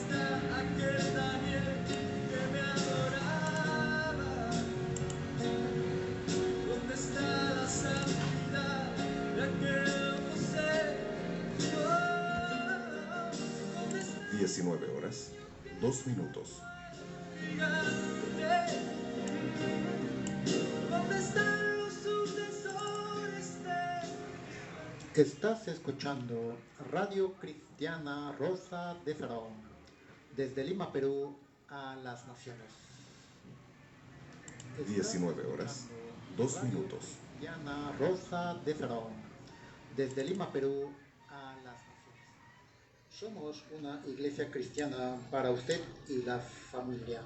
está aquel Daniel que me adoraba? ¿Dónde está la santidad de aquel José? Oh, ¿dónde está 19 horas, 2 minutos. el gigante? ¿Dónde están los sucesores de... Estás escuchando Radio Cristiana Rosa de Sarón, desde Lima, Perú, a las naciones. 19 horas, 2 minutos. Cristiana Rosa de Sarón, desde Lima, Perú, a las naciones. Somos una iglesia cristiana para usted y la familia.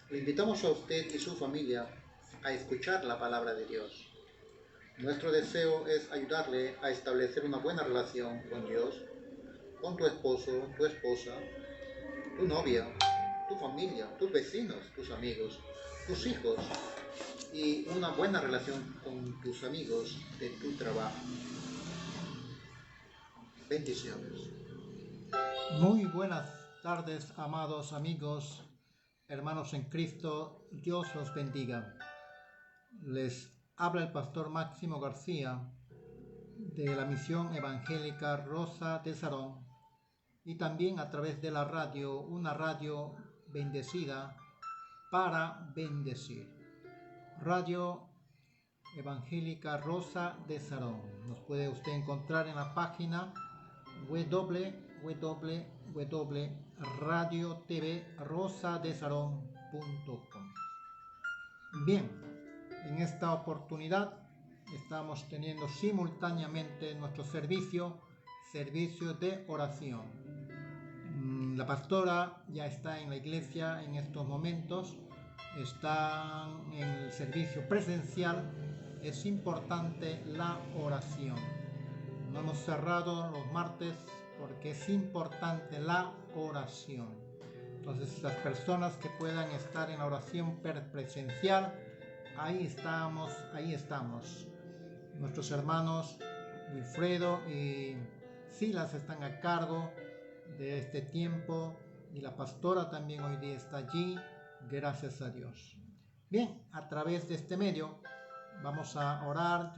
Le invitamos a usted y su familia a escuchar la palabra de Dios. Nuestro deseo es ayudarle a establecer una buena relación con Dios, con tu esposo, tu esposa, tu novia, tu familia, tus vecinos, tus amigos, tus hijos y una buena relación con tus amigos de tu trabajo. Bendiciones. Muy buenas tardes, amados amigos, hermanos en Cristo. Dios los bendiga. Les habla el pastor Máximo García de la Misión Evangélica Rosa de Sarón y también a través de la radio, una radio bendecida para bendecir. Radio Evangélica Rosa de Sarón. Nos puede usted encontrar en la página www.radiotvrosadesaron.com. Bien, en esta oportunidad estamos teniendo simultáneamente nuestro servicio de oración. La pastora ya está en la iglesia en estos momentos, está en el servicio presencial. Es importante la oración. No hemos cerrado los martes porque es importante la oración. Entonces, las personas que puedan estar en la oración presencial, ahí estamos. Nuestros hermanos Wilfredo y Silas están a cargo de este tiempo y la pastora también hoy día está allí, gracias a Dios. Bien, a través de este medio vamos a orar,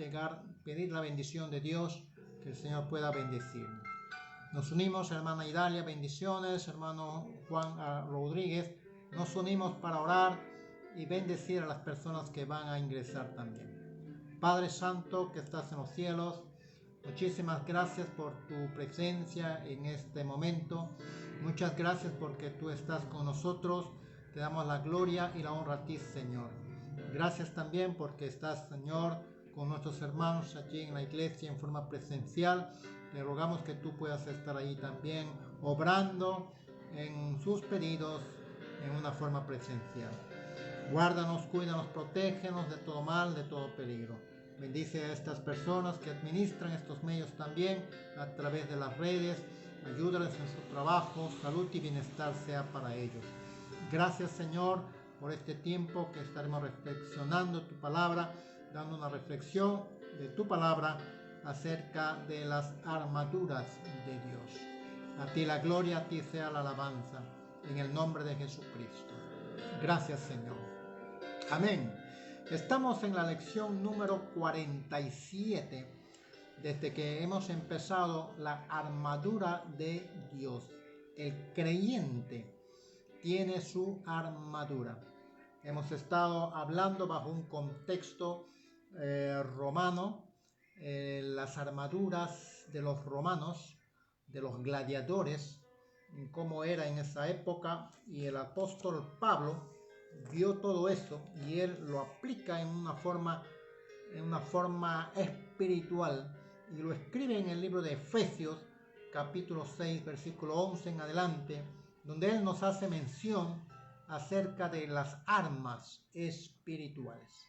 pedir la bendición de Dios, que el Señor pueda bendecirnos. Nos unimos, hermana Idalia, bendiciones, hermano Juan Rodríguez, nos unimos para orar y bendecir a las personas que van a ingresar también. Padre Santo que estás en los cielos, muchísimas gracias por tu presencia en este momento. Muchas gracias porque tú estás con nosotros. Te damos la gloria y la honra a ti, Señor. Gracias también porque estás, Señor, con nuestros hermanos allí en la iglesia en forma presencial. Te rogamos que tú puedas estar ahí también, obrando en sus pedidos en una forma presencial. Guárdanos, cuídanos, protégenos de todo mal, de todo peligro. Bendice a estas personas que administran estos medios también a través de las redes. Ayúdales en su trabajo, salud y bienestar sea para ellos. Gracias, Señor, por este tiempo que estaremos reflexionando tu palabra, dando una reflexión de tu palabra acerca de las armaduras de Dios. A ti la gloria, a ti sea la alabanza, en el nombre de Jesucristo. Gracias, Señor. Amén. Estamos en la lección número 47, desde que hemos empezado la armadura de Dios. El creyente tiene su armadura. Hemos estado hablando bajo un contexto romano, las armaduras de los romanos, de los gladiadores, cómo era en esa época, y el apóstol Pablo vio todo eso y él lo aplica en una forma espiritual y lo escribe en el libro de Efesios capítulo 6 versículo 11 en adelante, donde él nos hace mención acerca de las armas espirituales.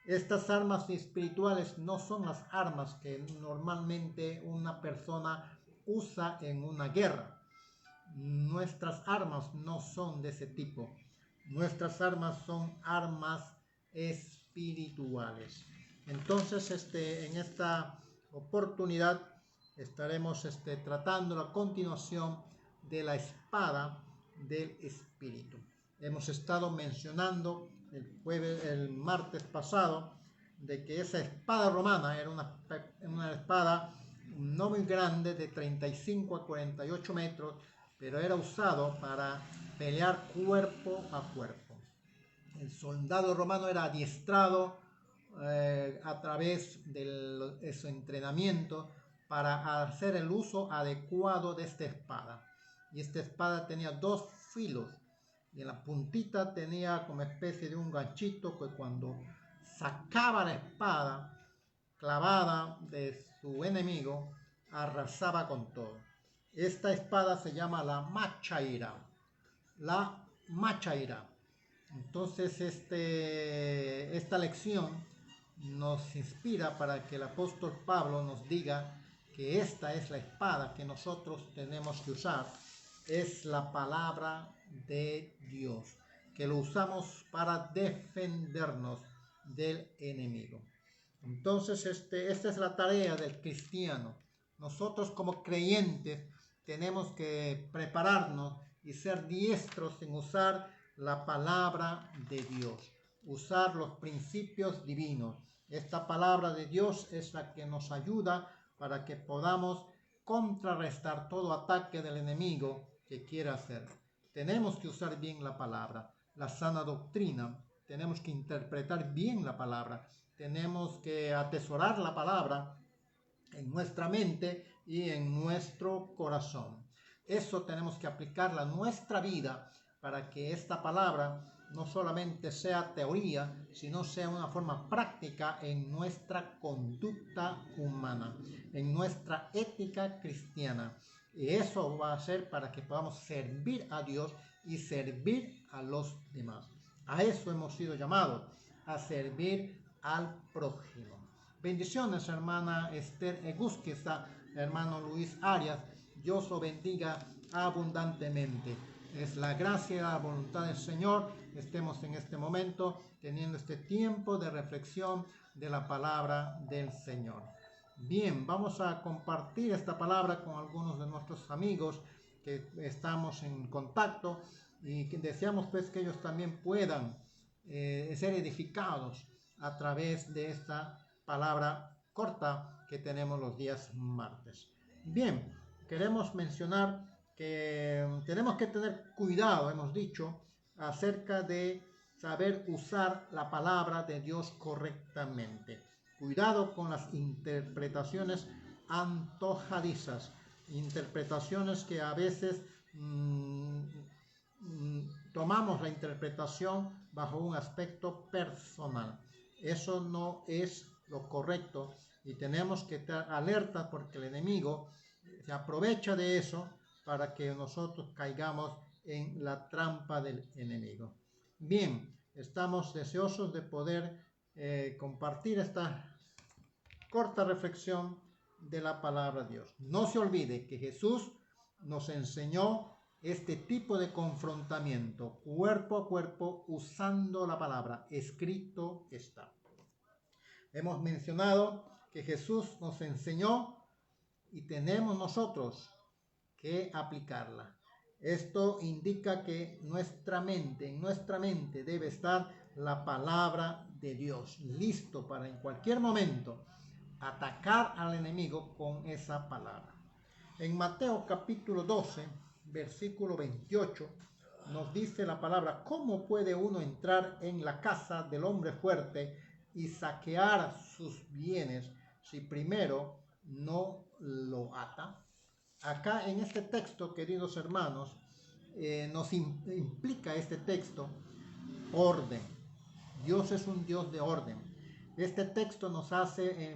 Estas armas espirituales no son las armas que normalmente una persona usa en una guerra. Nuestras armas no son de ese tipo. Nuestras armas son armas espirituales. Entonces, en esta oportunidad estaremos tratando a continuación de la espada del Espíritu. Hemos estado mencionando el martes pasado de que esa espada romana era una espada no muy grande, de 35 a 48 metros, pero era usado para pelear cuerpo a cuerpo. El soldado romano era adiestrado a través de su entrenamiento para hacer el uso adecuado de esta espada. Y esta espada tenía dos filos, y en la puntita tenía como especie de un ganchito que cuando sacaba la espada clavada de su enemigo, arrasaba con todo. Esta espada se llama la machaira. La machaira. Entonces esta lección nos inspira para que el apóstol Pablo nos diga que esta es la espada que nosotros tenemos que usar. Es la palabra de Dios, que lo usamos para defendernos del enemigo. Entonces esta es la tarea del cristiano. Nosotros como creyentes tenemos que prepararnos y ser diestros en usar la palabra de Dios, usar los principios divinos. Esta palabra de Dios es la que nos ayuda para que podamos contrarrestar todo ataque del enemigo que quiera hacer. Tenemos que usar bien la palabra, la sana doctrina. Tenemos que interpretar bien la palabra. Tenemos que atesorar la palabra en nuestra mente y en nuestro corazón. Eso tenemos que aplicarla a nuestra vida para que esta palabra no solamente sea teoría, sino sea una forma práctica en nuestra conducta humana, en nuestra ética cristiana. Y eso va a ser para que podamos servir a Dios y servir a los demás. A eso hemos sido llamados, a servir al prójimo. Bendiciones, hermana Esther Egusquiza, hermano Luis Arias. Dios os bendiga abundantemente. Es la gracia y la voluntad del Señor que estemos en este momento teniendo este tiempo de reflexión de la palabra del Señor. Bien, vamos a compartir esta palabra con algunos de nuestros amigos que estamos en contacto y que deseamos pues que ellos también puedan ser edificados a través de esta palabra corta que tenemos los días martes. Bien, queremos mencionar que tenemos que tener cuidado, hemos dicho, acerca de saber usar la palabra de Dios correctamente. Cuidado con las interpretaciones antojadizas, interpretaciones que a veces tomamos la interpretación bajo un aspecto personal. Eso no es lo correcto y tenemos que estar alerta porque el enemigo se aprovecha de eso para que nosotros caigamos en la trampa del enemigo. Bien, estamos deseosos de poder compartir esta corta reflexión de la palabra de Dios. No se olvide que Jesús nos enseñó este tipo de confrontamiento cuerpo a cuerpo usando la palabra. Escrito está. Hemos mencionado que Jesús nos enseñó y tenemos nosotros que aplicarla. Esto indica que en nuestra mente debe estar la palabra de Dios, listo para en cualquier momento atacar al enemigo con esa palabra. En Mateo capítulo 12, versículo 28, nos dice la palabra: ¿cómo puede uno entrar en la casa del hombre fuerte y saquear sus bienes si primero no lo ata? Acá en este texto, queridos hermanos, nos implica este texto orden. Dios es un Dios de orden. Este texto nos hace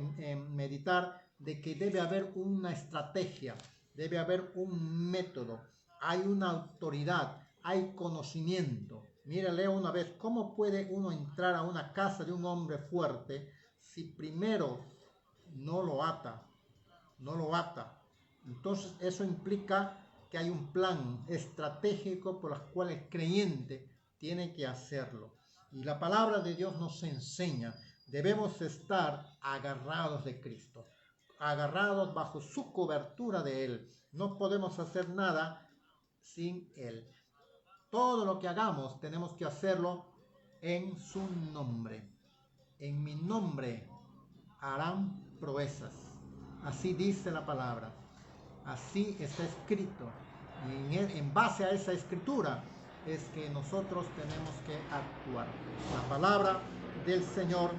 meditar de que debe haber una estrategia, debe haber un método, hay una autoridad, hay conocimiento. Mira, leo una vez: ¿cómo puede uno entrar a una casa de un hombre fuerte si primero no lo ata? No lo ata. Entonces eso implica que hay un plan estratégico por el cual el creyente tiene que hacerlo. Y la palabra de Dios nos enseña, debemos estar agarrados de Cristo, agarrados bajo su cobertura de Él. No podemos hacer nada sin Él. Todo lo que hagamos tenemos que hacerlo en su nombre. En mi nombre harán proezas. Así dice la palabra. Así está escrito. Y en base a esa escritura es que nosotros tenemos que actuar. La palabra del Señor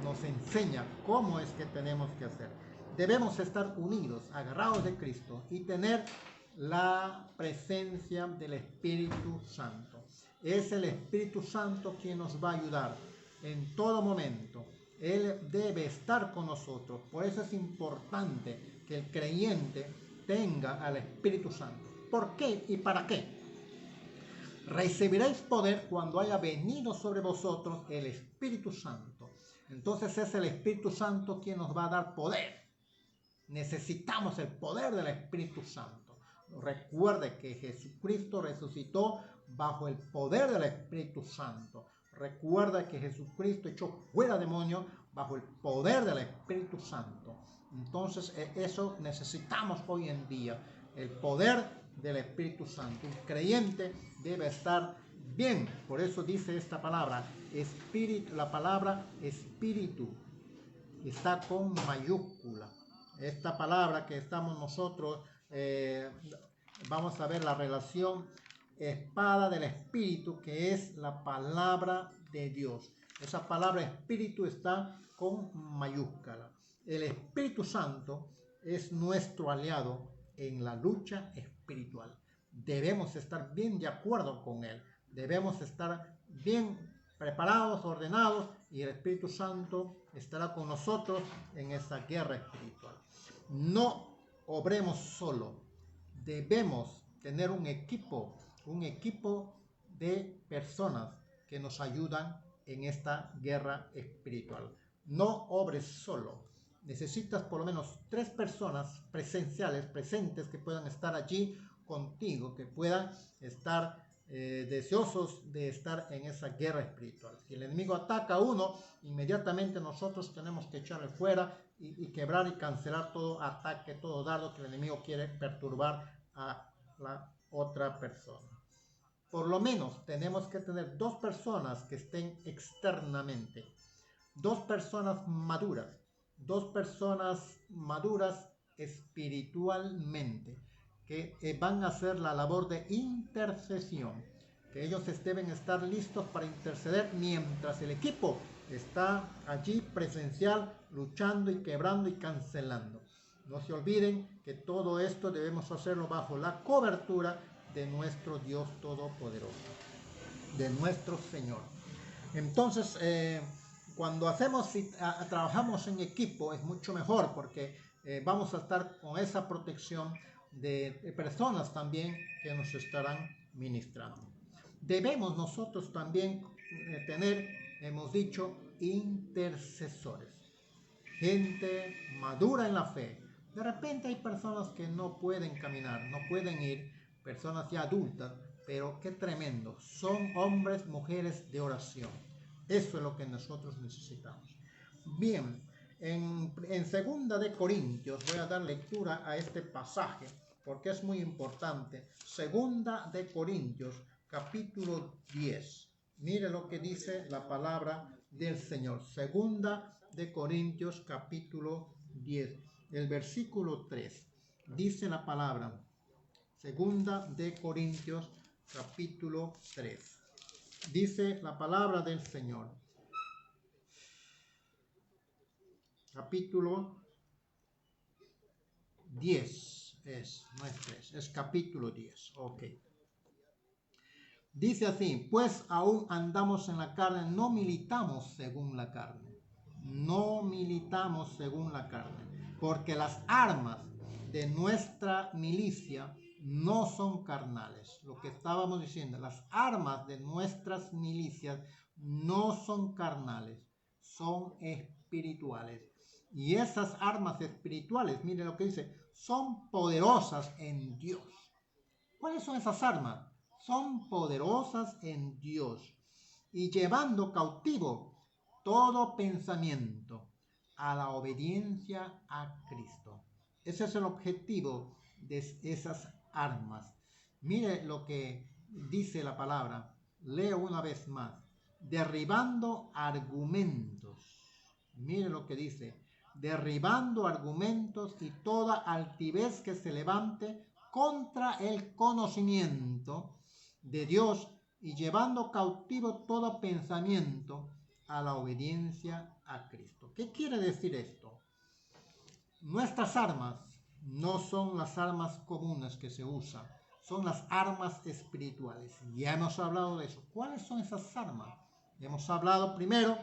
nos enseña cómo es que tenemos que hacer. Debemos estar unidos, agarrados de Cristo y tener la presencia del Espíritu Santo. Es el Espíritu Santo quien nos va a ayudar en todo momento. Él debe estar con nosotros. Por eso es importante que el creyente tenga al Espíritu Santo. ¿Por qué y para qué? Recibiréis poder cuando haya venido sobre vosotros el Espíritu Santo. Entonces es el Espíritu Santo quien nos va a dar poder. Necesitamos el poder del Espíritu Santo. Recuerde que Jesucristo resucitó bajo el poder del Espíritu Santo. Recuerda que Jesucristo echó fuera demonios bajo el poder del Espíritu Santo. Entonces eso necesitamos hoy en día, el poder del Espíritu Santo. Un creyente debe estar bien. Por eso dice esta palabra, espíritu. La palabra espíritu está con mayúscula. Esta palabra que estamos nosotros, vamos a ver la relación espada del Espíritu, que es la palabra de Dios. Esa palabra Espíritu está con mayúscula. El Espíritu Santo es nuestro aliado en la lucha espiritual. Debemos estar bien de acuerdo con Él. Debemos estar bien preparados, ordenados, y el Espíritu Santo estará con nosotros en esta guerra espiritual. No obremos solo. Debemos tener un equipo de personas que nos ayudan en esta guerra espiritual. No obres solo. Necesitas por lo menos 3 personas presentes, que puedan estar allí contigo, que puedan estar deseosos de estar en esa guerra espiritual. Si el enemigo ataca a uno, inmediatamente nosotros tenemos que echarle fuera y quebrar y cancelar todo ataque, todo dardo que el enemigo quiere perturbar a la otra persona. Por lo menos tenemos que tener 2 personas que estén externamente, 2 personas maduras, 2 personas maduras espiritualmente, que van a hacer la labor de intercesión, que ellos deben estar listos para interceder mientras el equipo está allí presencial, luchando y quebrando y cancelando. No se olviden que todo esto debemos hacerlo bajo la cobertura de nuestro Dios Todopoderoso, de nuestro Señor. Entonces, cuando trabajamos en equipo es mucho mejor, porque vamos a estar con esa protección de personas también que nos estarán ministrando. Debemos nosotros también tener, hemos dicho, intercesores, gente madura en la fe. De repente hay personas que no pueden caminar, no pueden ir, personas ya adultas, pero qué tremendo, son hombres, mujeres de oración. Eso es lo que nosotros necesitamos. Bien, en 2 de Corintios, voy a dar lectura a este pasaje, porque es muy importante. 2 de Corintios, capítulo 10. Mire lo que dice la palabra del Señor. 2 de Corintios, capítulo 10. El versículo 3. Dice la palabra. 2 de Corintios, capítulo 3. Dice la palabra del Señor. Capítulo 10 no es 3, es capítulo 10. Ok. Dice así, pues aún andamos en la carne, no militamos según la carne. No militamos según la carne, porque las armas de nuestra milicia no son carnales. Lo que estábamos diciendo, las armas de nuestras milicias no son carnales, son espirituales. Y esas armas espirituales, mire lo que dice, son poderosas en Dios. ¿Cuáles son esas armas? Son poderosas en Dios, y llevando cautivo todo pensamiento a la obediencia a Cristo. Ese es el objetivo de esas armas. Mire lo que dice la palabra. Leo una vez más. Derribando argumentos. Mire lo que dice. Derribando argumentos y toda altivez que se levante contra el conocimiento de Dios y llevando cautivo todo pensamiento a la obediencia a Cristo. ¿Qué quiere decir esto? Nuestras armas no son las armas comunes que se usan, son las armas espirituales. Ya hemos hablado de eso. ¿Cuáles son esas armas? Hemos hablado primero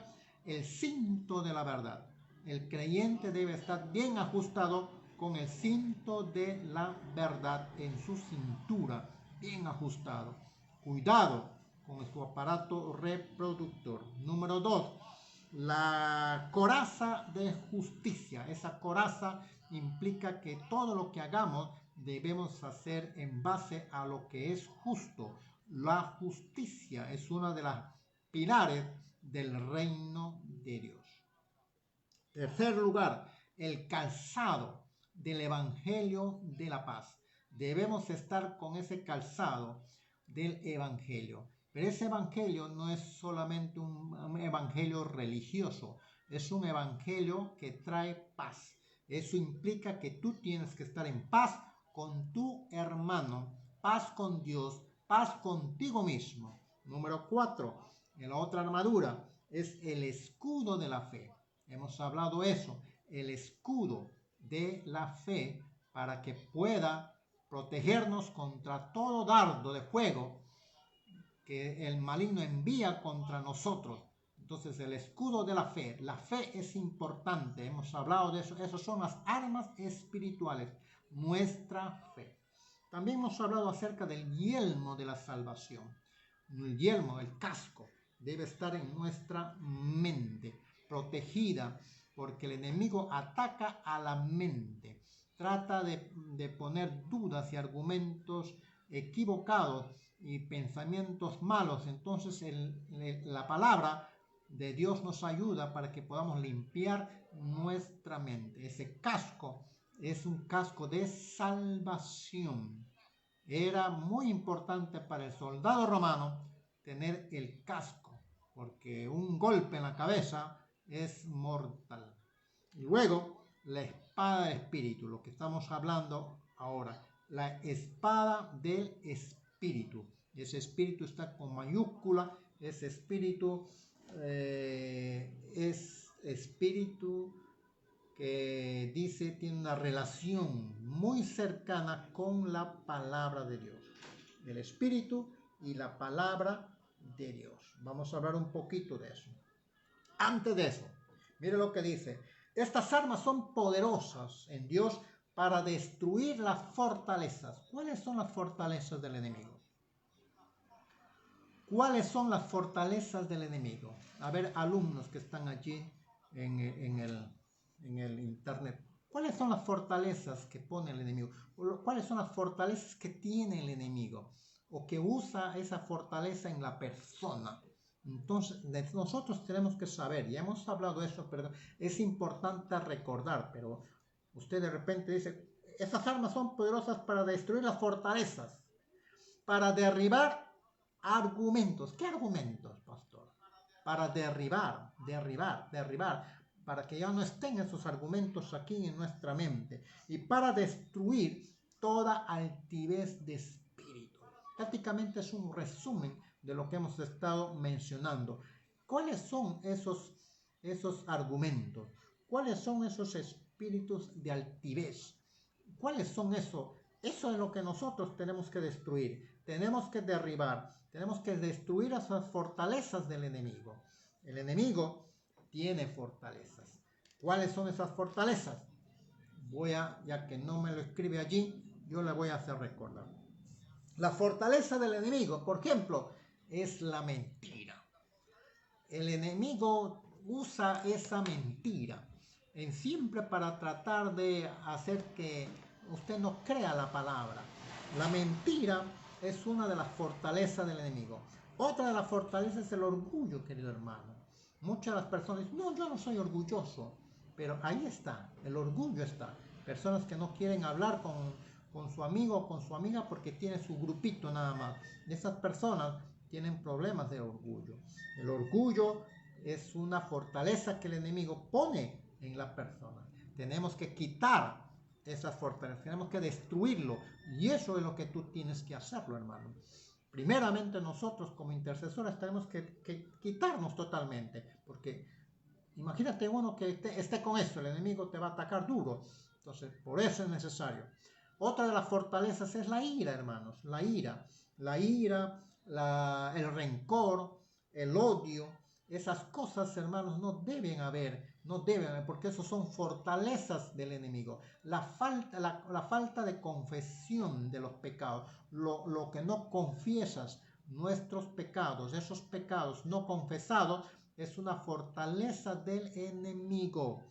el cinto de la verdad. El creyente debe estar bien ajustado con el cinto de la verdad en su cintura, bien ajustado. Cuidado con su aparato reproductor. Número 2, la coraza de justicia. Esa coraza implica que todo lo que hagamos debemos hacer en base a lo que es justo. La justicia es una de las pilares del reino de Dios. Tercer lugar, el calzado del Evangelio de la paz. Debemos estar con ese calzado del Evangelio. Pero ese Evangelio no es solamente un Evangelio religioso, es un Evangelio que trae paz. Eso implica que tú tienes que estar en paz con tu hermano, paz con Dios, paz contigo mismo. Número 4, la otra armadura es el escudo de la fe. Hemos hablado eso, el escudo de la fe para que pueda protegernos contra todo dardo de fuego que el maligno envía contra nosotros. Entonces el escudo de la fe es importante, hemos hablado de eso, esas son las armas espirituales, nuestra fe. También hemos hablado acerca del yelmo de la salvación. El yelmo, el casco, debe estar en nuestra mente, protegida, porque el enemigo ataca a la mente, trata de poner dudas y argumentos equivocados y pensamientos malos. Entonces la palabra de Dios nos ayuda para que podamos limpiar nuestra mente. Ese casco es un casco de salvación. Era muy importante para el soldado romano tener el casco, porque un golpe en la cabeza es mortal. Y luego, la espada del Espíritu, lo que estamos hablando ahora, la espada del Espíritu. Ese Espíritu está con mayúscula, ese Espíritu es Espíritu que dice, tiene una relación muy cercana con la palabra de Dios. El Espíritu y la palabra de Dios. Vamos a hablar un poquito de eso. Antes de eso, mire lo que dice. Estas armas son poderosas en Dios para destruir las fortalezas. ¿Cuáles son las fortalezas del enemigo? ¿Cuáles son las fortalezas del enemigo? A ver, alumnos que están allí en el internet. ¿Cuáles son las fortalezas que pone el enemigo? ¿Cuáles son las fortalezas que tiene el enemigo? O que usa esa fortaleza en la persona. Entonces, nosotros tenemos que saber, ya hemos hablado de eso, pero es importante recordar, pero usted de repente dice, esas armas son poderosas para destruir las fortalezas, para derribar argumentos. ¿Qué argumentos, pastor? Para derribar, para que ya no estén esos argumentos aquí en nuestra mente, y para destruir toda altivez de espíritu. Prácticamente es un resumen de lo que hemos estado mencionando. ¿Cuáles son esos argumentos? ¿Cuáles son esos espíritus de altivez? ¿Cuáles son eso? Eso es lo que nosotros tenemos que destruir. Tenemos que derribar. Tenemos que destruir esas fortalezas del enemigo. El enemigo tiene fortalezas. ¿Cuáles son esas fortalezas? Ya que no me lo escribe allí, yo le voy a hacer recordar. La fortaleza del enemigo, por ejemplo, es la mentira. El enemigo usa esa mentira siempre para tratar de hacer que usted no crea la palabra. La mentira es una de las fortalezas del enemigo. Otra de las fortalezas es el orgullo, querido hermano. Muchas de las personas dicen, no, yo no soy orgulloso. Pero ahí está, el orgullo está. Personas que no quieren hablar con su amigo o con su amiga porque tiene su grupito nada más. Esas personas tienen problemas de orgullo. El orgullo es una fortaleza que el enemigo pone en la persona. Tenemos que quitar esas fortalezas, tenemos que destruirlo. Y eso es lo que tú tienes que hacerlo, hermano. Primeramente nosotros como intercesores tenemos que quitarnos totalmente, porque imagínate uno que esté con eso, el enemigo te va a atacar duro. Entonces, por eso es necesario. Otra de las fortalezas es la ira, hermanos, la ira. La ira, el rencor, el odio, esas cosas, hermanos, no deben haber, porque esos son fortalezas del enemigo. La falta de confesión de los pecados, lo que no confiesas, nuestros pecados, esos pecados no confesados, es una fortaleza del enemigo.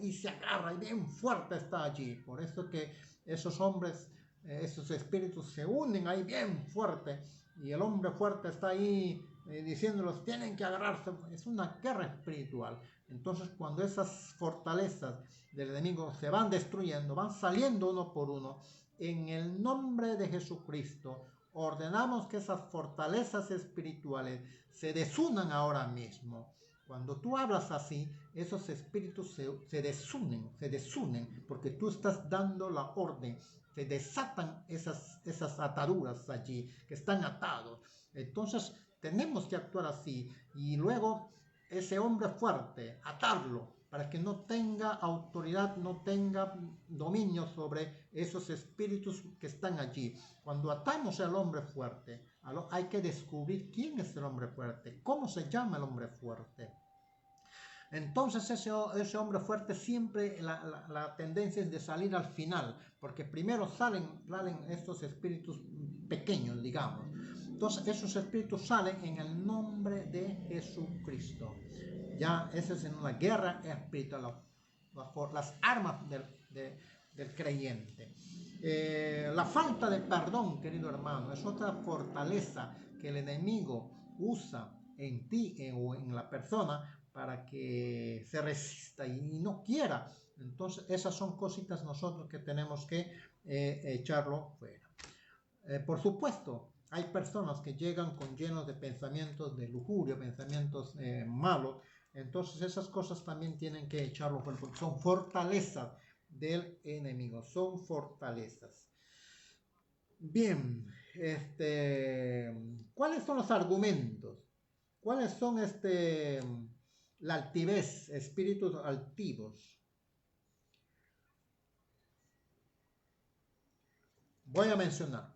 Y se agarra y bien fuerte está allí. Por eso que esos hombres, esos espíritus se unen ahí bien fuerte. Y el hombre fuerte está ahí diciéndolos, tienen que agarrarse. Es una guerra espiritual. Entonces cuando esas fortalezas del enemigo se van destruyendo, van saliendo uno por uno, en el nombre de Jesucristo, ordenamos que esas fortalezas espirituales se desunan ahora mismo. Cuando tú hablas así, esos espíritus se desunen, porque tú estás dando la orden, se desatan esas ataduras allí, que están atados. Entonces, tenemos que actuar así, y luego ese hombre fuerte, atarlo, para que no tenga autoridad, no tenga dominio sobre esos espíritus que están allí. Cuando atamos al hombre fuerte, hay que descubrir quién es el hombre fuerte, cómo se llama el hombre fuerte. Entonces ese hombre fuerte siempre la tendencia es de salir al final, porque primero salen estos espíritus pequeños, digamos. Entonces esos espíritus salen en el nombre de Jesucristo. Ya esa es en una guerra espiritual, las armas del creyente. La falta de perdón, querido hermano, es otra fortaleza que el enemigo usa en ti o en la persona para que se resista y no quiera. Entonces esas son cositas nosotros que tenemos que echarlo fuera. Por supuesto, hay personas que llegan llenos de pensamientos de lujuria, pensamientos malos. Entonces esas cosas también tienen que echarlo fuera, porque son fortalezas del enemigo, son fortalezas. Bien, ¿cuáles son los argumentos? ¿Cuáles son la altivez, espíritus altivos? Voy a mencionar.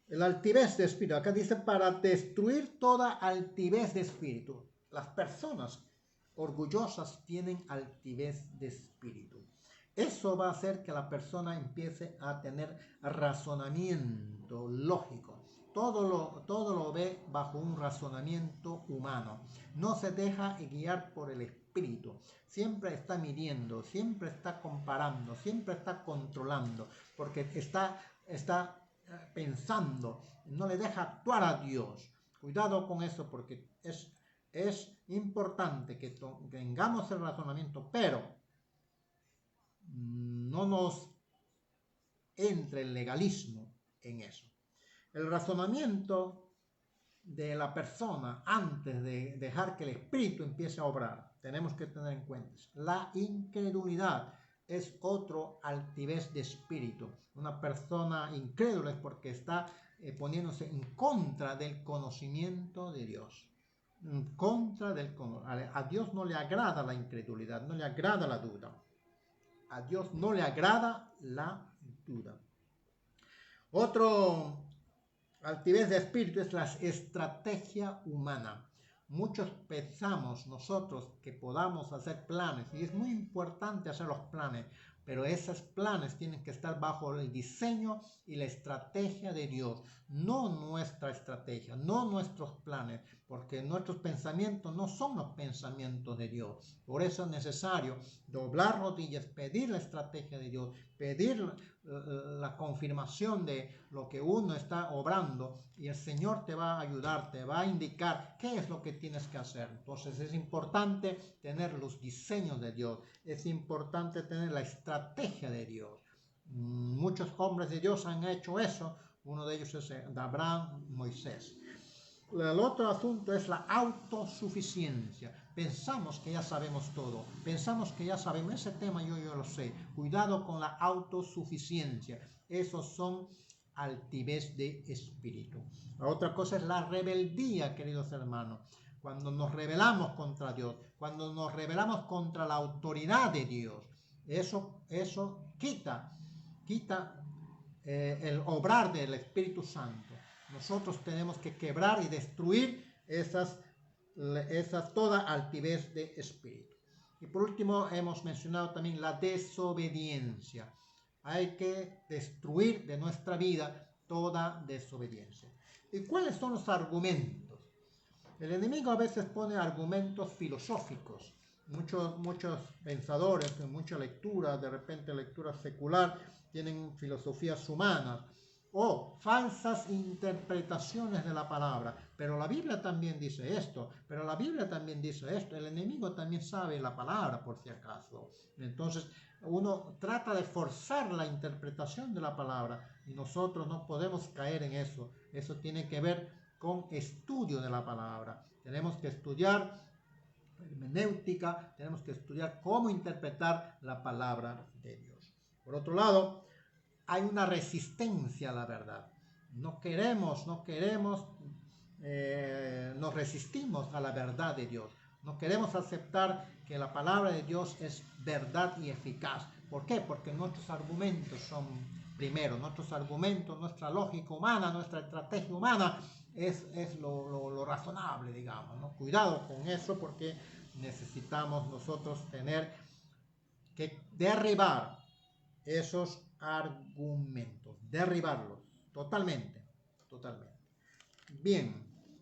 La altivez de espíritu. Acá dice para destruir toda altivez de espíritu. Las personas orgullosas tienen altivez de espíritu. Eso va a hacer que la persona empiece a tener razonamiento lógico. Todo lo ve bajo un razonamiento humano. No se deja guiar por el espíritu. Siempre está midiendo, siempre está comparando, siempre está controlando, porque está pensando, no le deja actuar a Dios. Cuidado con eso, porque es importante que tengamos el razonamiento, pero no nos entre el legalismo en eso. El razonamiento de la persona antes de dejar que el espíritu empiece a obrar, tenemos que tener en cuenta la incredulidad. Es otro altivez de espíritu. Una persona incrédula es porque está poniéndose en contra del conocimiento de Dios. A Dios no le agrada la incredulidad, no le agrada la duda. A Dios no le agrada la duda. Otro altivez de espíritu es la estrategia humana. Muchos pensamos nosotros que podamos hacer planes, y es muy importante hacer los planes, pero esos planes tienen que estar bajo el diseño y la estrategia de Dios, no nuestra estrategia, no nuestros planes, porque nuestros pensamientos no son los pensamientos de Dios. Por eso es necesario doblar rodillas, pedir la estrategia de Dios, pedir la confirmación de lo que uno está obrando, y el Señor te va a ayudar, te va a indicar qué es lo que tienes que hacer. Entonces es importante tener los diseños de Dios, es importante tener la estrategia de Dios. Muchos hombres de Dios han hecho eso. Uno de ellos es Abraham, Moisés. El otro asunto es la autosuficiencia. Pensamos que ya sabemos todo. Pensamos que ya sabemos. Ese tema yo lo sé. Cuidado con la autosuficiencia. Esos son altivez de espíritu. La otra cosa es la rebeldía, queridos hermanos. Cuando nos rebelamos contra Dios, cuando nos rebelamos contra la autoridad de Dios, eso quita el obrar del Espíritu Santo. Nosotros tenemos que quebrar y destruir toda altivez de espíritu. Y por último hemos mencionado también la desobediencia. Hay que destruir de nuestra vida toda desobediencia. ¿Y cuáles son los argumentos? El enemigo a veces pone argumentos filosóficos. Muchos pensadores, en mucha lectura, de repente lectura secular, tienen filosofías humanas o falsas interpretaciones de la palabra. Pero la Biblia también dice esto, pero la Biblia también dice esto. El enemigo también sabe la palabra, por si acaso. Entonces, uno trata de forzar la interpretación de la palabra y nosotros no podemos caer en eso. Eso tiene que ver con estudio de la palabra. Tenemos que estudiar hermenéutica, tenemos que estudiar cómo interpretar la palabra de Dios. Por otro lado, hay una resistencia a la verdad. Nos resistimos a la verdad de Dios. No queremos aceptar que la palabra de Dios es verdad y eficaz. ¿Por qué? Porque nuestros argumentos son primero, nuestros argumentos, nuestra lógica humana, nuestra estrategia humana es lo razonable, digamos, ¿no? Cuidado con eso, porque necesitamos nosotros tener que derribar esos argumentos, derribarlos totalmente. Bien,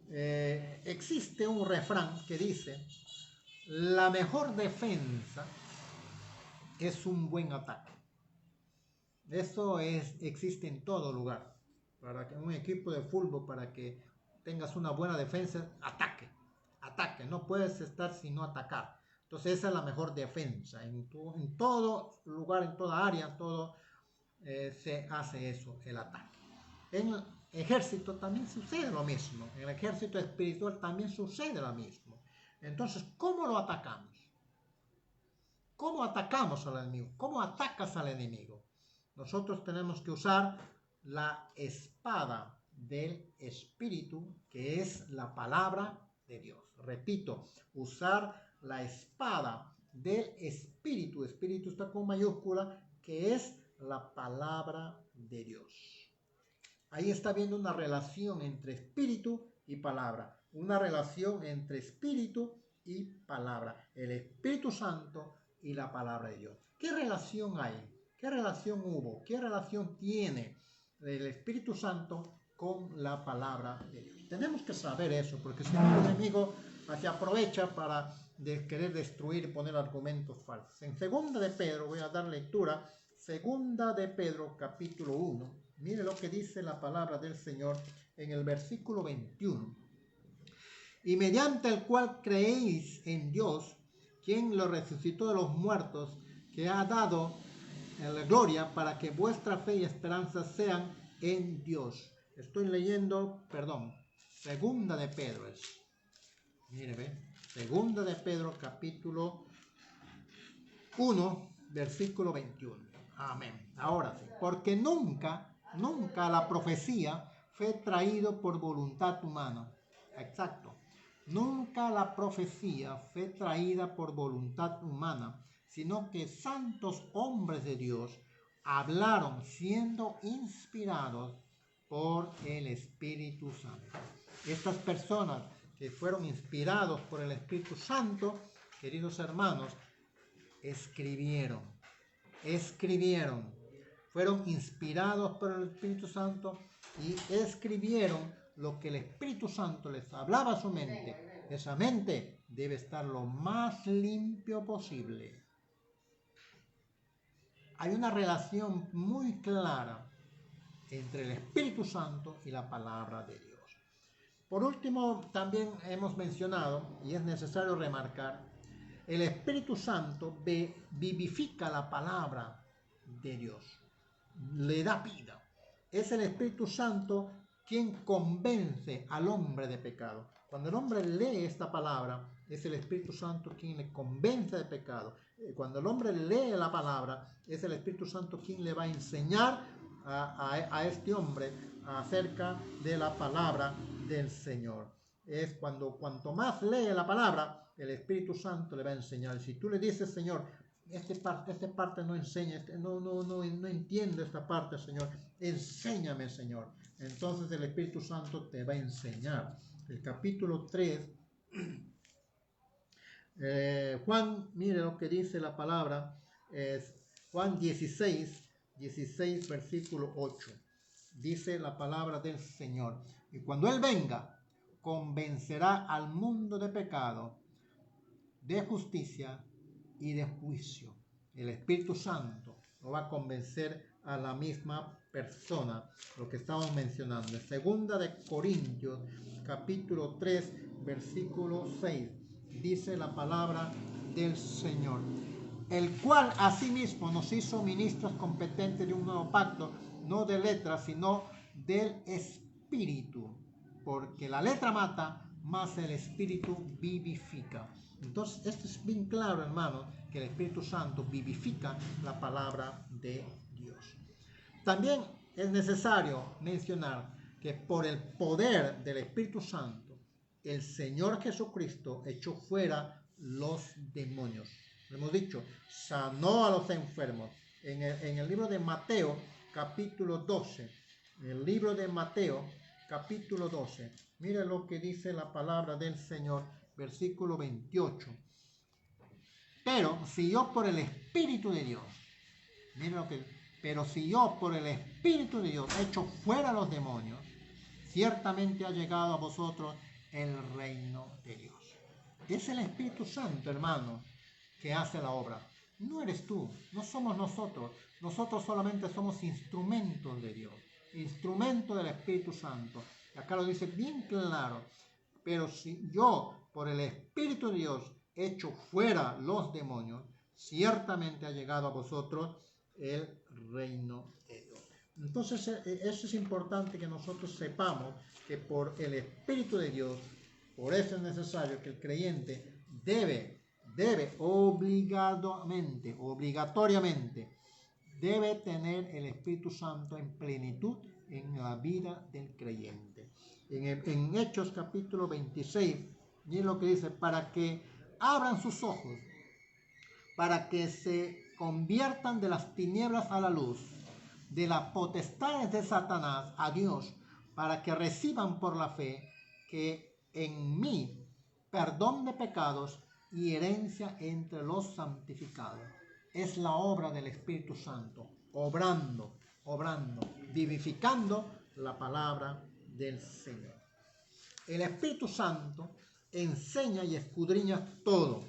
existe un refrán que dice: la mejor defensa es un buen ataque. Eso existe en todo lugar. Para que un equipo de fútbol, para que tengas una buena defensa, ataque, no puedes estar sino atacar. Entonces esa es la mejor defensa. En todo lugar, en toda área, se hace eso, el ataque. En el ejército también sucede lo mismo. En el ejército espiritual también sucede lo mismo. Entonces, ¿cómo lo atacamos? ¿Cómo atacamos al enemigo? ¿Cómo atacas al enemigo? Nosotros tenemos que usar la espada del Espíritu, que es la palabra de Dios. Repito, usar la espada del Espíritu. Espíritu está con mayúscula, que es la palabra de Dios. Ahí está viendo una relación entre espíritu y palabra. Una relación entre espíritu y palabra. El Espíritu Santo y la palabra de Dios. ¿Qué relación hay? ¿Qué relación hubo? ¿Qué relación tiene el Espíritu Santo con la palabra de Dios? Tenemos que saber eso, porque si no, el enemigo se aprovecha para querer destruir y poner argumentos falsos. En 2 de Pedro, voy a dar lectura, 2 de Pedro, capítulo 1. Mire lo que dice la palabra del Señor en el versículo 21. Y mediante el cual creéis en Dios, quien lo resucitó de los muertos, que ha dado la gloria para que vuestra fe y esperanza sean en Dios. Estoy leyendo, 2 de Pedro es. Mire, ve, 2 de Pedro, capítulo 1, versículo 21. Amén. Ahora sí, porque nunca la profecía fue traído por voluntad humana. Exacto. Nunca la profecía fue traída por voluntad humana, sino que santos hombres de Dios hablaron siendo inspirados por el Espíritu Santo. Estas personas que fueron inspirados por el Espíritu Santo, queridos hermanos, escribieron, fueron inspirados por el Espíritu Santo y escribieron lo que el Espíritu Santo les hablaba a su mente. Esa mente debe estar lo más limpio posible. Hay una relación muy clara entre el Espíritu Santo y la palabra de Dios. Por último, también hemos mencionado, y es necesario remarcar, el Espíritu Santo vivifica la palabra de Dios. le da vida. Es el Espíritu Santo quien convence al hombre de pecado. Cuando el hombre lee esta palabra, es el Espíritu Santo quien le convence de pecado. Cuando el hombre lee la palabra, es el Espíritu Santo quien le va a enseñar a este hombre acerca de la palabra del Señor. Es cuanto más lee la palabra, el Espíritu Santo le va a enseñar. Si tú le dices, Señor, esta parte no enseña, no entiendo esta parte, Señor, enséñame, Señor. Entonces el Espíritu Santo te va a enseñar. El capítulo 3, Juan, mire lo que dice la palabra, Juan 16, versículo 8. Dice la palabra del Señor: y cuando Él venga, convencerá al mundo de pecado, de justicia y de juicio. El Espíritu Santo lo va a convencer a la misma persona, lo que estamos mencionando. Segunda de Corintios, capítulo 3, versículo 6, dice la palabra del Señor: el cual asimismo nos hizo ministros competentes de un nuevo pacto, no de letras, sino del Espíritu, porque la letra mata, mas el Espíritu vivifica. Entonces, esto es bien claro, hermano, que el Espíritu Santo vivifica la palabra de Dios. También es necesario mencionar que por el poder del Espíritu Santo, el Señor Jesucristo echó fuera los demonios. Hemos dicho, sanó a los enfermos. En el libro de Mateo, capítulo 12, el libro de Mateo, capítulo 12, mire lo que dice la palabra del Señor, versículo 28. Pero si yo por el Espíritu de Dios, mire lo que, pero si yo por el Espíritu de Dios echo fuera los demonios, ciertamente ha llegado a vosotros el reino de Dios. Es el Espíritu Santo, hermano, que hace la obra. No eres tú, no somos nosotros. Nosotros solamente somos instrumentos de Dios, instrumentos del Espíritu Santo. Y acá lo dice bien claro. Pero si yo, por el Espíritu de Dios, echo fuera los demonios, ciertamente ha llegado a vosotros el reino de Dios. Entonces, eso es importante que nosotros sepamos que por el Espíritu de Dios, por eso es necesario que el creyente debe obligatoriamente, debe tener el Espíritu Santo en plenitud en la vida del creyente. En Hechos capítulo 26, miren lo que dice: para que abran sus ojos, para que se conviertan de las tinieblas a la luz, de las potestades de Satanás a Dios, para que reciban por la fe que en mí perdón de pecados y herencia entre los santificados. Es la obra del Espíritu Santo, obrando, vivificando la palabra del Señor. El Espíritu Santo enseña y escudriña todo.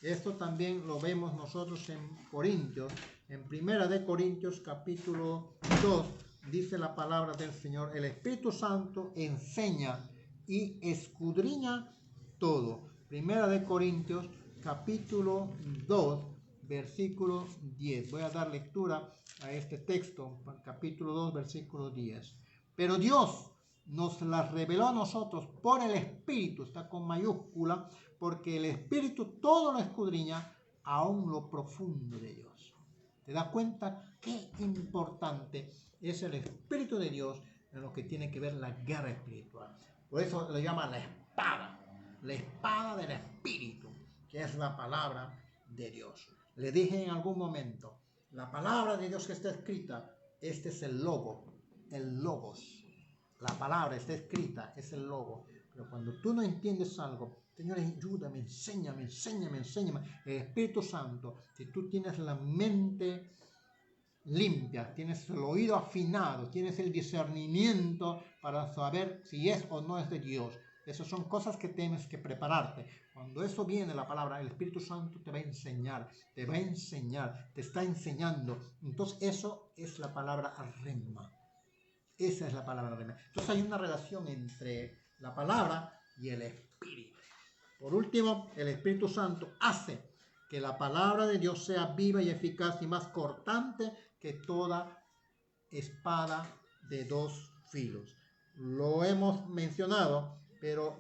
Esto también lo vemos nosotros en Corintios. En Primera de Corintios capítulo 2 dice la palabra del Señor: el Espíritu Santo enseña y escudriña todo. Primera de Corintios capítulo 2 versículo 10. Voy a dar lectura a este texto, capítulo 2 versículo 10. Pero Dios nos las reveló a nosotros por el Espíritu, está con mayúscula, porque el Espíritu todo lo escudriña, aún lo profundo de Dios. ¿Te das cuenta qué importante es el Espíritu de Dios en lo que tiene que ver la guerra espiritual? Por eso lo llama la espada del Espíritu, que es la palabra de Dios. Le dije en algún momento, la palabra de Dios que está escrita, este es el logo, el logos. La palabra está escrita, es el logo. Pero cuando tú no entiendes algo, Señor, ayúdame, enséñame. El Espíritu Santo, si tú tienes la mente limpia, tienes el oído afinado, tienes el discernimiento para saber si es o no es de Dios. Esas son cosas que tienes que prepararte. Cuando eso viene, la palabra, el Espíritu Santo te va a enseñar, te está enseñando. Entonces eso es la palabra rema. Esa es la palabra rema. Entonces hay una relación entre la palabra y el Espíritu. Por último, el Espíritu Santo hace que la palabra de Dios sea viva y eficaz y más cortante que toda espada de dos filos. Lo hemos mencionado, pero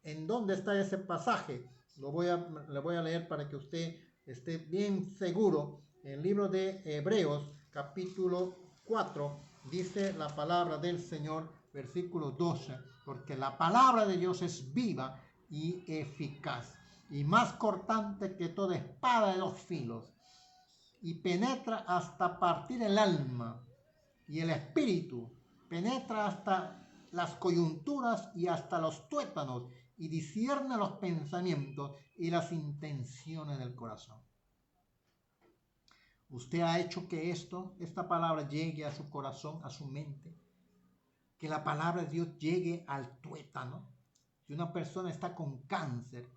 ¿en dónde está ese pasaje? Le voy a leer para que usted esté bien seguro. En el libro de Hebreos, capítulo 4, dice la palabra del Señor, versículo 12, porque la palabra de Dios es viva y eficaz, y más cortante que toda espada de dos filos, y penetra hasta partir el alma y el espíritu, penetra hasta las coyunturas y hasta los tuétanos, y discierne los pensamientos y las intenciones del corazón. Usted ha hecho que esta palabra llegue a su corazón, a su mente, que la palabra de Dios llegue al tuétano. Si una persona está con cáncer,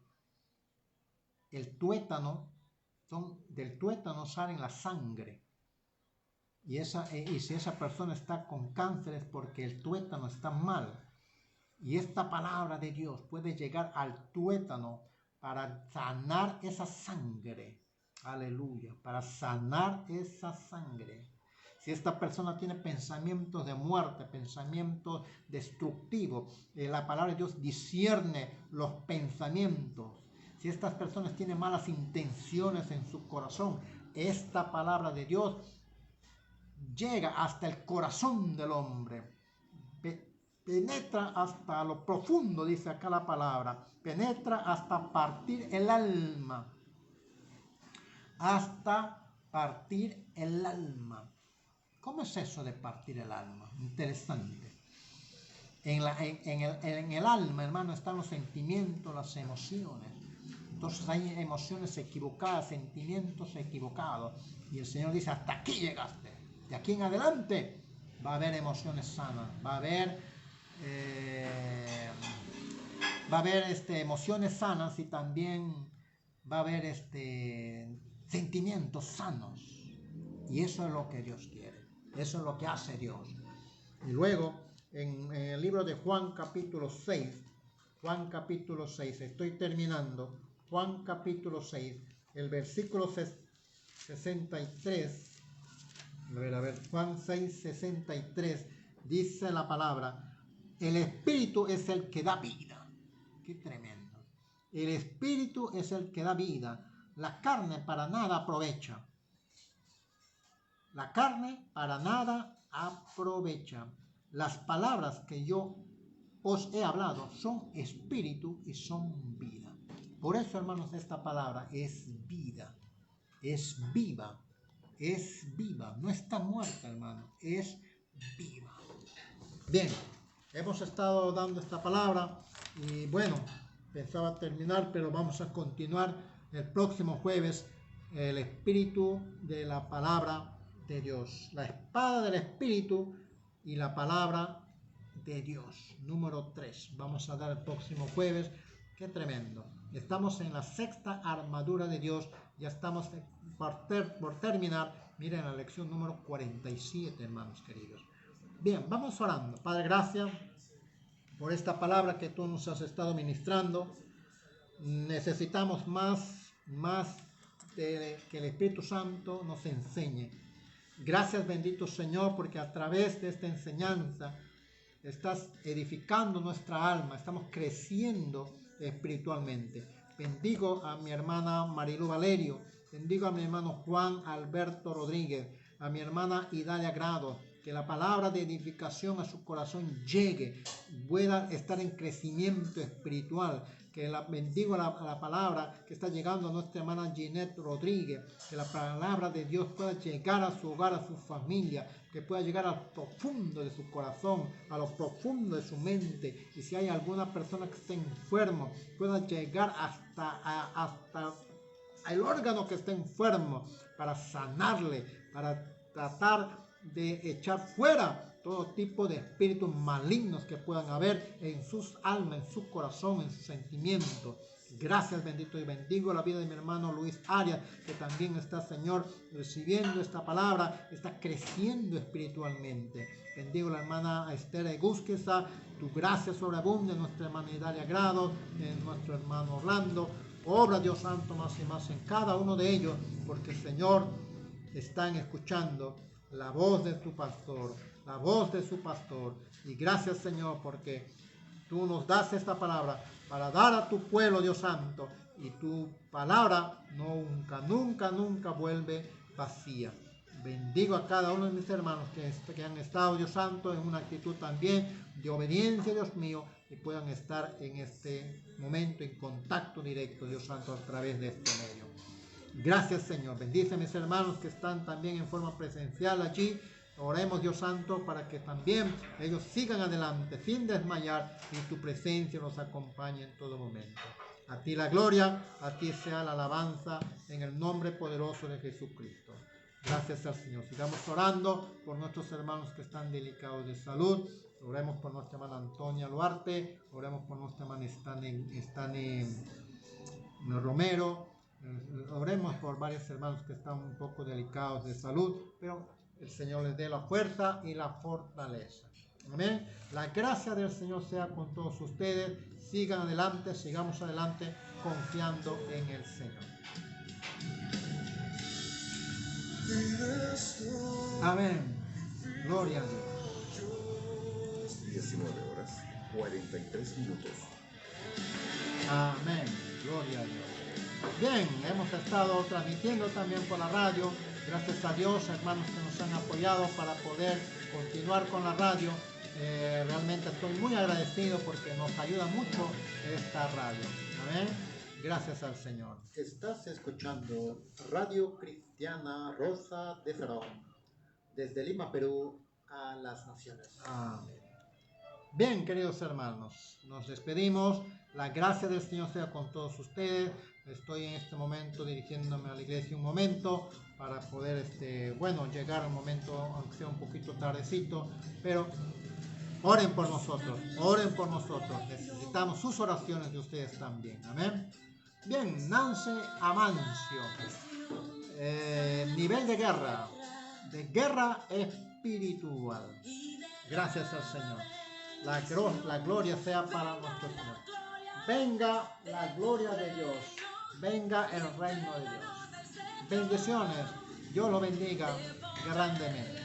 del tuétano sale la sangre. Y si esa persona está con cáncer es porque el tuétano está mal. Y esta palabra de Dios puede llegar al tuétano para sanar esa sangre. Aleluya, para sanar esa sangre. Si esta persona tiene pensamientos de muerte, pensamientos destructivos, la palabra de Dios discierne los pensamientos. Si estas personas tienen malas intenciones en su corazón, esta palabra de Dios llega hasta el corazón del hombre. Penetra hasta lo profundo, dice acá la palabra. Penetra hasta partir el alma. Hasta partir el alma. ¿Cómo es eso de partir el alma? Interesante. En el alma, hermano, están los sentimientos, las emociones. Entonces hay emociones equivocadas, sentimientos equivocados. Y el Señor dice, hasta aquí llegaste. De aquí en adelante va a haber emociones sanas. Va a haber emociones sanas y también va a haber sentimientos sanos. Y eso es lo que Dios quiere. Eso es lo que hace Dios. Y luego, en el libro de Juan capítulo 6, estoy terminando, Juan capítulo 6, el versículo 63, Juan 6, 63, dice la palabra, el Espíritu es el que da vida. Qué tremendo. El Espíritu es el que da vida. La carne para nada aprovecha. La carne para nada aprovecha. Las palabras que yo os he hablado son espíritu y son vida. Por eso, hermanos, esta palabra es vida, es viva, no está muerta, hermano, es viva. Bien, hemos estado dando esta palabra y bueno, pensaba terminar, pero vamos a continuar el próximo jueves, el espíritu de la palabra de Dios, la espada del Espíritu y la palabra de Dios, número 3. Vamos a dar el próximo jueves. Qué tremendo. Estamos en la sexta armadura de Dios. Ya estamos por terminar. Miren la lección número 47, hermanos queridos. Bien, vamos orando. Padre, gracias por esta palabra que tú nos has estado ministrando. Necesitamos más de que el Espíritu Santo nos enseñe. Gracias, bendito Señor, porque a través de esta enseñanza estás edificando nuestra alma, estamos creciendo espiritualmente. Bendigo a mi hermana Marilu Valerio, bendigo a mi hermano Juan Alberto Rodríguez, a mi hermana Idalia Grado, que la palabra de edificación a su corazón llegue, pueda estar en crecimiento espiritual. Que bendigo la palabra que está llegando a nuestra hermana Ginette Rodríguez, que la palabra de Dios pueda llegar a su hogar, a su familia, que pueda llegar al profundo de su corazón, a lo profundo de su mente, y si hay alguna persona que esté enfermo, pueda llegar hasta el órgano que esté enfermo, para sanarle, para tratar de echar fuera todo tipo de espíritus malignos que puedan haber en sus almas, en su corazón, en sus sentimientos. Gracias, bendito, y bendigo la vida de mi hermano Luis Arias, que también está, Señor, recibiendo esta palabra, está creciendo espiritualmente. Bendigo la hermana Esther Egusqueza, tu gracia sobreabunde en nuestra hermana Idalia Grado, en nuestro hermano Orlando. Obra, Dios Santo, más y más en cada uno de ellos, porque, Señor, están escuchando la voz de tu pastor, la voz de su pastor. Y gracias, Señor, porque tú nos das esta palabra para dar a tu pueblo, Dios Santo, y tu palabra nunca vuelve vacía. Bendigo a cada uno de mis hermanos que han estado, Dios Santo, en una actitud también de obediencia, Dios mío, y puedan estar en este momento en contacto directo, Dios Santo, a través de este medio. Gracias, Señor. Bendice a mis hermanos que están también en forma presencial allí. Oremos, Dios Santo, para que también ellos sigan adelante sin desmayar y tu presencia nos acompañe en todo momento. A ti la gloria, a ti sea la alabanza, en el nombre poderoso de Jesucristo. Gracias al Señor. Sigamos orando por nuestros hermanos que están delicados de salud. Oremos por nuestra hermana Antonia Luarte. Oremos por nuestra hermana Stane Romero. Oremos por varios hermanos que están un poco delicados de salud, pero el Señor les dé la fuerza y la fortaleza. Amén. La gracia del Señor sea con todos ustedes. Sigan adelante, sigamos adelante confiando en el Señor. Amén. Gloria a Dios. 19 horas 43 minutos. Amén. Gloria a Dios. Bien, hemos estado transmitiendo también por la radio. Gracias a Dios, hermanos que nos han apoyado para poder continuar con la radio. Realmente estoy muy agradecido porque nos ayuda mucho esta radio. Amén. Gracias al Señor. Estás escuchando Radio Cristiana Rosa de Sarón, desde Lima, Perú, a las naciones. Amén. Bien, queridos hermanos, nos despedimos. La gracia del Señor sea con todos ustedes. Estoy en este momento dirigiéndome a la iglesia un momento para poder, llegar al momento, aunque sea un poquito tardecito, pero oren por nosotros, necesitamos sus oraciones de ustedes también, amén. Bien, Nancy Amancio, nivel de guerra espiritual. Gracias al Señor, la gloria sea para nuestro Señor. Venga la gloria de Dios, venga el reino de Dios. Bendiciones, Dios lo bendiga grandemente.